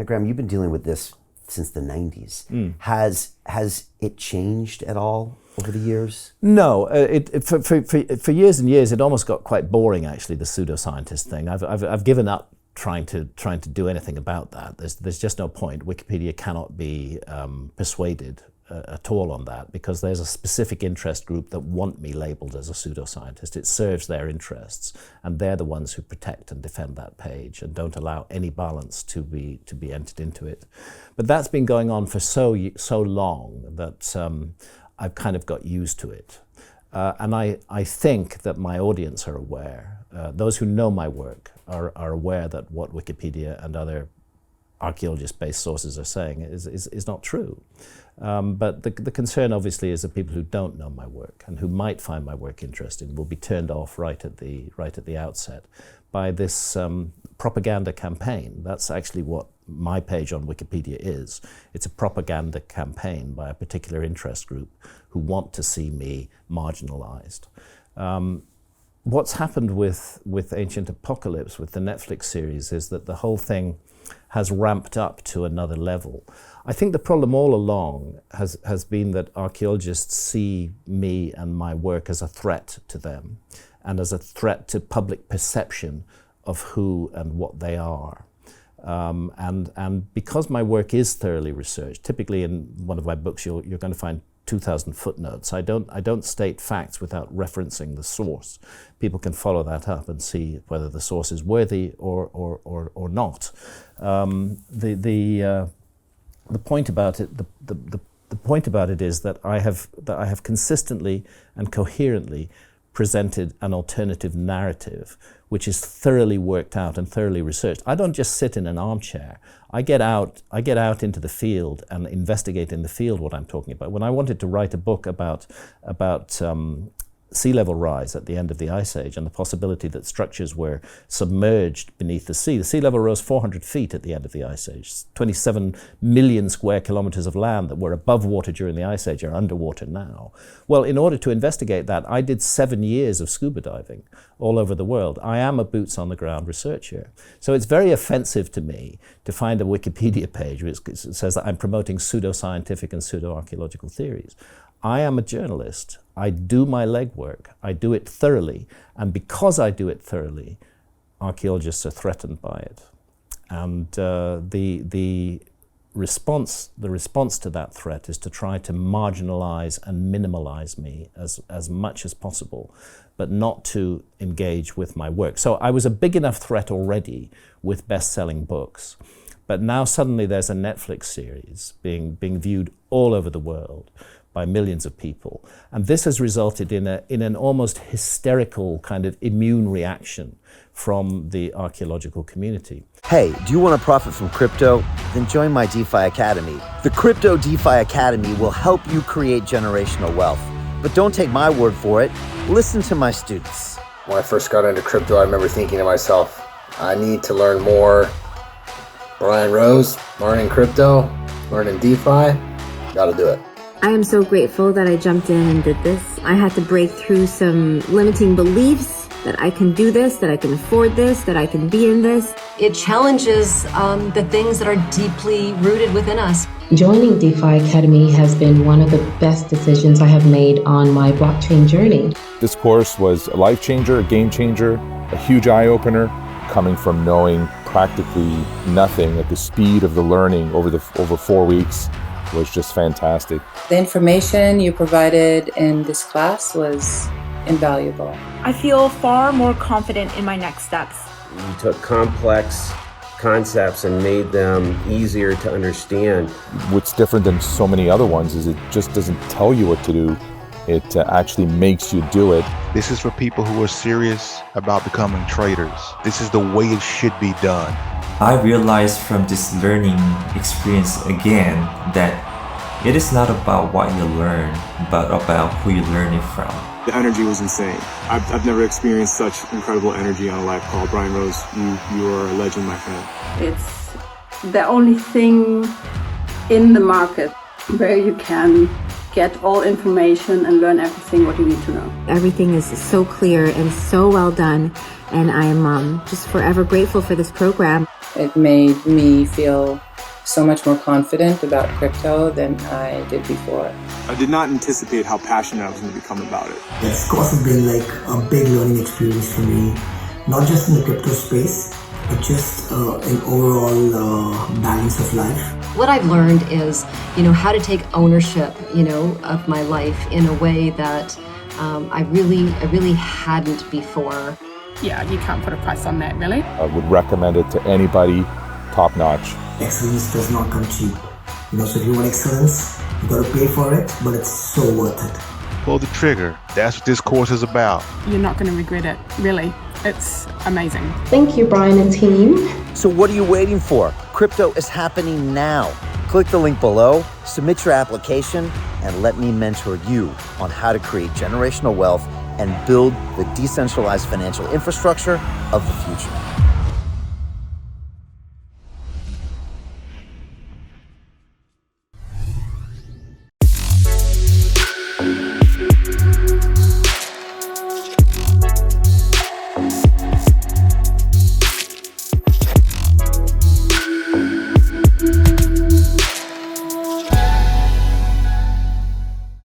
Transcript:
Now, Graham, you've been dealing with this since the 90s. Has it changed at all over the years? No, for years and years, it almost got quite boring. Actually, the pseudoscientist thing. I've given up trying to do anything about that. There's just no point. Wikipedia cannot be persuaded at all on that, because there's a specific interest group that want me labeled as a pseudoscientist. It serves their interests, and they're the ones who protect and defend that page and don't allow any balance to be entered into it. But that's been going on for so long that I've kind of got used to it. And I think that my audience are aware. Those who know my work are aware that what Wikipedia and other archaeologist-based sources are saying is not true. But the concern obviously is that people who don't know my work and who might find my work interesting will be turned off right at the outset by this propaganda campaign. That's actually what my page on Wikipedia is. It's a propaganda campaign by a particular interest group who want to see me marginalized. What's happened with Ancient Apocalypse, with the Netflix series, is that the whole thing has ramped up to another level. I think the problem all along has been that archaeologists see me and my work as a threat to them and as a threat to public perception of who and what they are. And because my work is thoroughly researched, typically in one of my books you're going to find 2,000 footnotes. I don't state facts without referencing the source. People can follow that up and see whether the source is worthy or not. The point about it, the point about it is that I have consistently and coherently presented an alternative narrative which is thoroughly worked out and thoroughly researched. I don't just sit in an armchair. I get out into the field and investigate in the field what I'm talking about. When I wanted to write a book about sea level rise at the end of the Ice Age and the possibility that structures were submerged beneath the sea. The sea level rose 400 feet at the end of the Ice Age. 27 million square kilometers of land that were above water during the Ice Age are underwater now. Well, in order to investigate that, I did 7 years of scuba diving all over the world. I am a boots on the ground researcher. So it's very offensive to me to find a Wikipedia page which says that I'm promoting pseudoscientific and pseudo-archaeological theories. I am a journalist. I do my legwork. I do it thoroughly. And because I do it thoroughly, archaeologists are threatened by it. And the response to that threat is to try to marginalize and minimalize me as much as possible, but not to engage with my work. So I was a big enough threat already with best-selling books. But now suddenly there's a Netflix series being viewed all over the world by millions of people. And this has resulted in an almost hysterical kind of immune reaction from the archaeological community. Hey, do you want to profit from crypto? Then join my DeFi Academy. The Crypto DeFi Academy will help you create generational wealth. But don't take my word for it. Listen to my students. When I first got into crypto, I remember thinking to myself, I need to learn more. Brian Rose, learning crypto, learning DeFi, gotta do it. I am so grateful that I jumped in and did this. I had to break through some limiting beliefs that I can do this, that I can afford this, that I can be in this. It challenges the things that are deeply rooted within us. Joining DeFi Academy has been one of the best decisions I have made on my blockchain journey. This course was a life changer, a game changer, a huge eye-opener, coming from knowing practically nothing at the speed of the learning over 4 weeks. Was just fantastic. The information you provided in this class was invaluable. I feel far more confident in my next steps. You took complex concepts and made them easier to understand. What's different than so many other ones is it just doesn't tell you what to do. It actually makes you do it. This is for people who are serious about becoming traders. This is the way it should be done. I realized from this learning experience again that it is not about what you learn, but about who you learn it from. The energy was insane. I've never experienced such incredible energy on a live call. Brian Rose, you are a legend, my friend. It's the only thing in the market where you can get all information and learn everything what you need to know. Everything is so clear and so well done, and I am just forever grateful for this program. It made me feel so much more confident about crypto than I did before. I did not anticipate how passionate I was going to become about it. This course has been like a big learning experience for me, not just in the crypto space, but just in overall balance of life. What I've learned is, how to take ownership, of my life in a way that I really hadn't before. Yeah, you can't put a price on that, really. I would recommend it to anybody, top notch. Excellence does not come cheap. So if you want excellence, you gotta pay for it, but it's so worth it. Pull the trigger. That's what this course is about. You're not going to regret it, really. It's amazing. Thank you, Brian and team. So what are you waiting for? Crypto is happening now. Click the link below, submit your application, and let me mentor you on how to create generational wealth and build the decentralized financial infrastructure of the future.